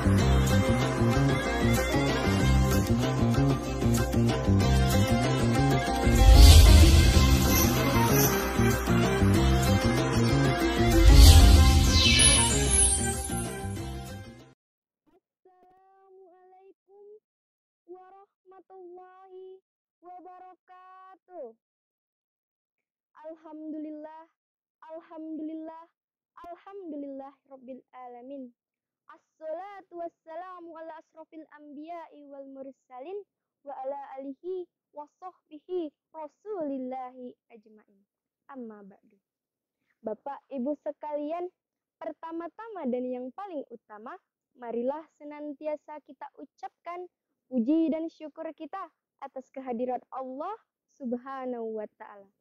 Assalamualaikum warahmatullahi wabarakatuh. Alhamdulillah, alhamdulillah, alhamdulillah rabbil alamin. Assalatu wassalamu ala asrofil anbiya'i wal mursalin wa ala alihi wa sahbihi rasulillahi ajmain. Amma ba'du. Bapak Ibu sekalian, pertama-tama dan yang paling utama, marilah senantiasa kita ucapkan puji dan syukur kita atas kehadirat Allah Subhanahu wa Ta'ala,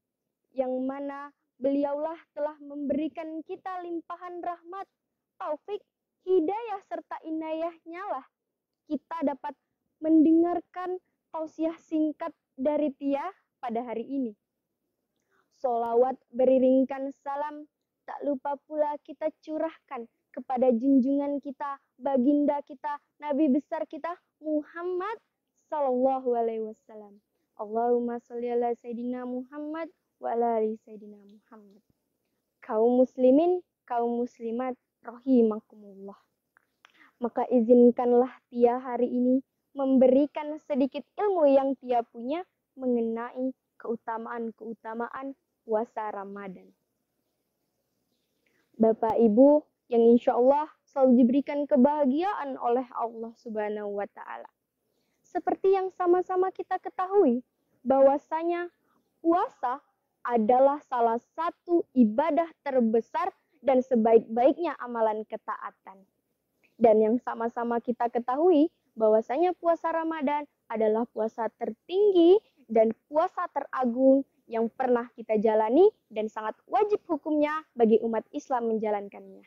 yang mana beliaulah telah memberikan kita limpahan rahmat, taufik, hidayah serta inayahnya lah kita dapat mendengarkan tausiah singkat dari Tia pada hari ini. Sholawat beriringkan salam, tak lupa pula kita curahkan kepada junjungan kita, baginda kita, Nabi besar kita, Muhammad Sallallahu Alaihi Wasallam. Allahumma sholli ala Sayyidina Muhammad wa ala ali Sayyidina Muhammad. Kaum muslimin, kaum muslimat, rahimakumullah. Maka izinkanlah Tia hari ini memberikan sedikit ilmu yang Tia punya mengenai keutamaan-keutamaan puasa Ramadan. Bapak Ibu yang insya Allah selalu diberikan kebahagiaan oleh Allah Subhanahu wa Ta'ala. Seperti yang sama-sama kita ketahui, bahwasanya puasa adalah salah satu ibadah terbesar dan sebaik-baiknya amalan ketaatan. Dan yang sama-sama kita ketahui, bahwasanya puasa Ramadan adalah puasa tertinggi dan puasa teragung yang pernah kita jalani dan sangat wajib hukumnya bagi umat Islam menjalankannya.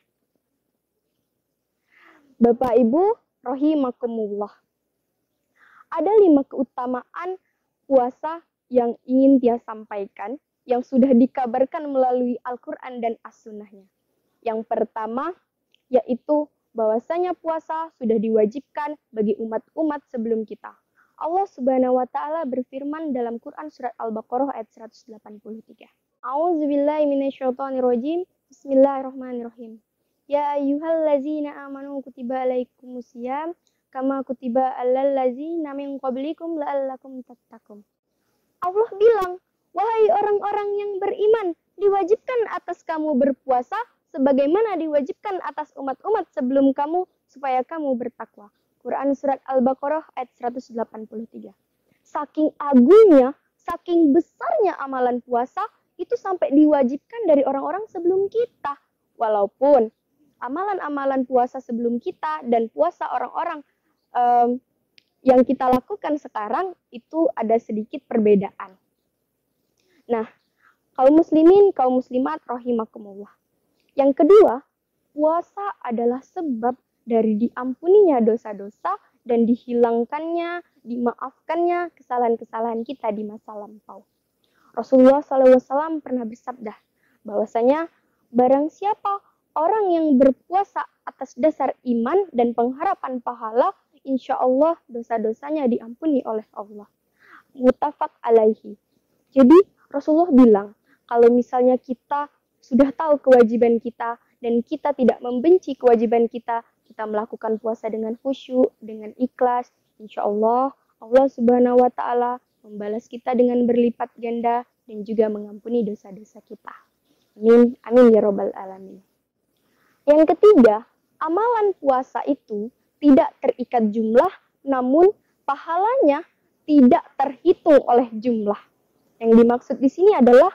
Bapak Ibu rahimakumullah. Ada 5 keutamaan puasa yang ingin Tia sampaikan yang sudah dikabarkan melalui Al-Quran dan As-Sunnahnya. Yang pertama yaitu bahwasanya puasa sudah diwajibkan bagi umat-umat sebelum kita. Allah Subhanahu wa Ta'ala berfirman dalam Quran surat Al-Baqarah ayat 183. A'udzubillahi minasyaitonirrajim. Bismillahirrahmanirrahim. Ya ayyuhallazina amanu kutiba alaikumusiyam kama kutiba alal ladzina min qablikum la'allakum tattaqun. Allah bilang, wahai orang-orang yang beriman, diwajibkan atas kamu berpuasa sebagaimana diwajibkan atas umat-umat sebelum kamu supaya kamu bertakwa. Quran surat Al-Baqarah ayat 183. Saking agungnya, saking besarnya amalan puasa itu sampai diwajibkan dari orang-orang sebelum kita. Walaupun amalan-amalan puasa sebelum kita dan puasa orang-orang yang kita lakukan sekarang itu ada sedikit perbedaan. Nah, kaum muslimin, kaum muslimat rahimakumullah. Yang kedua, puasa adalah sebab dari diampuninya dosa-dosa dan dihilangkannya, dimaafkannya kesalahan-kesalahan kita di masa lampau. Rasulullah SAW pernah bersabda bahwasanya barang siapa orang yang berpuasa atas dasar iman dan pengharapan pahala, insya Allah dosa-dosanya diampuni oleh Allah. Muttafaq alaihi. Jadi Rasulullah bilang, kalau misalnya kita sudah tahu kewajiban kita dan kita tidak membenci kewajiban kita, kita melakukan puasa dengan khusyuk, dengan ikhlas, insya Allah, Allah Subhanahu wa Ta'ala membalas kita dengan berlipat ganda dan juga mengampuni dosa-dosa kita. Amin, amin ya robbal alamin. Yang ketiga, amalan puasa itu tidak terikat jumlah, namun pahalanya tidak terhitung oleh jumlah. Yang dimaksud di sini adalah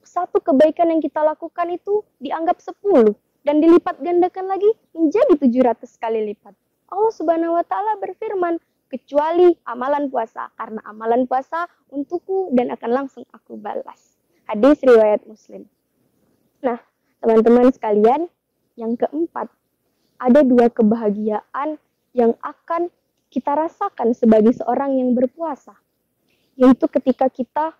satu kebaikan yang kita lakukan itu dianggap 10 dan dilipat gandakan lagi menjadi 700 kali lipat. Allah Subhanahu wa Ta'ala berfirman, kecuali amalan puasa, karena amalan puasa untukku dan akan langsung aku balas. Hadis riwayat Muslim. Nah, teman-teman sekalian, yang keempat, ada 2 kebahagiaan yang akan kita rasakan sebagai seorang yang berpuasa. Yaitu ketika kita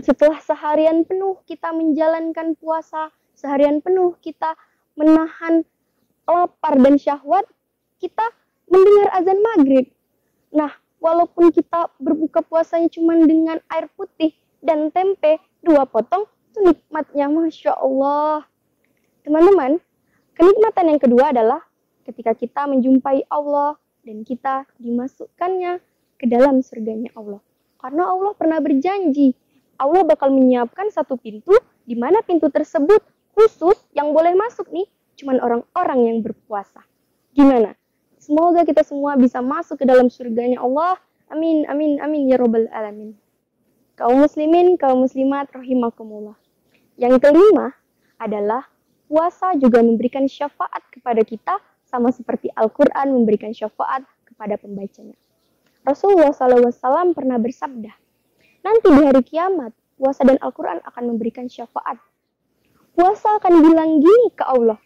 setelah seharian penuh kita menjalankan puasa, seharian penuh kita menahan lapar dan syahwat, kita mendengar azan maghrib. Nah, walaupun kita berbuka puasanya cuma dengan air putih dan tempe 2 potong, itu nikmatnya Masya Allah. Teman-teman, kenikmatan yang kedua adalah ketika kita menjumpai Allah dan kita dimasukkannya ke dalam surganya Allah. Karena Allah pernah berjanji, Allah bakal menyiapkan satu pintu, di mana pintu tersebut khusus yang boleh masuk nih, cuman orang-orang yang berpuasa. Gimana? Semoga kita semua bisa masuk ke dalam surganya Allah. Amin, amin, amin, ya Rabbal Alamin. Kaum muslimin, kaum muslimat, rahimakumullah. Yang kelima adalah puasa juga memberikan syafaat kepada kita, sama seperti Al-Quran memberikan syafaat kepada pembacanya. Rasulullah SAW pernah bersabda, nanti di hari kiamat, puasa dan Al-Quran akan memberikan syafaat. Puasa akan bilang gini ke Allah,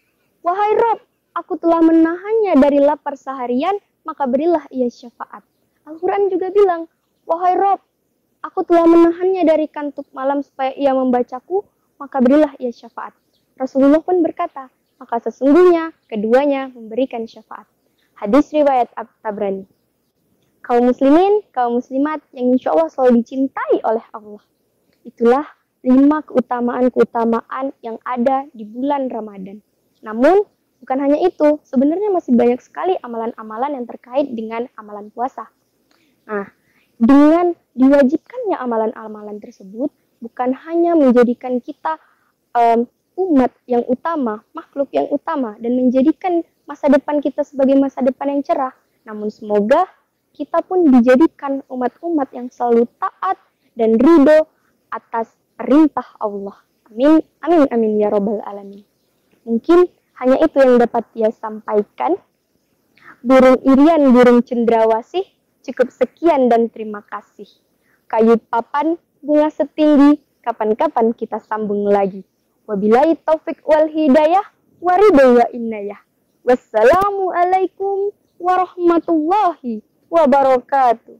wahai Rabb, aku telah menahannya dari lapar seharian, maka berilah ia syafaat. Al-Quran juga bilang, wahai Rabb, aku telah menahannya dari kantuk malam supaya ia membacaku, maka berilah ia syafaat. Rasulullah pun berkata, maka sesungguhnya keduanya memberikan syafaat. Hadis riwayat At-Tabrani. Kaum muslimin, kaum muslimat yang insya Allah selalu dicintai oleh Allah. Itulah 5 keutamaan-keutamaan yang ada di bulan Ramadan. Namun, bukan hanya itu, sebenarnya masih banyak sekali amalan-amalan yang terkait dengan amalan puasa. Nah, dengan diwajibkannya amalan-amalan tersebut, bukan hanya menjadikan kita umat yang utama, makhluk yang utama, dan menjadikan masa depan kita sebagai masa depan yang cerah, namun semoga kita pun dijadikan umat-umat yang selalu taat dan ridho atas perintah Allah. Amin, amin, amin, ya Rabbal Alamin. Mungkin hanya itu yang dapat dia sampaikan. Burung irian, burung cendrawasih, cukup sekian dan terima kasih. Kayu papan, bunga setinggi, kapan-kapan kita sambung lagi. Wabillahi taufik wal hidayah, waridho wa innayah. Wassalamualaikum warahmatullahi wabarakatuh.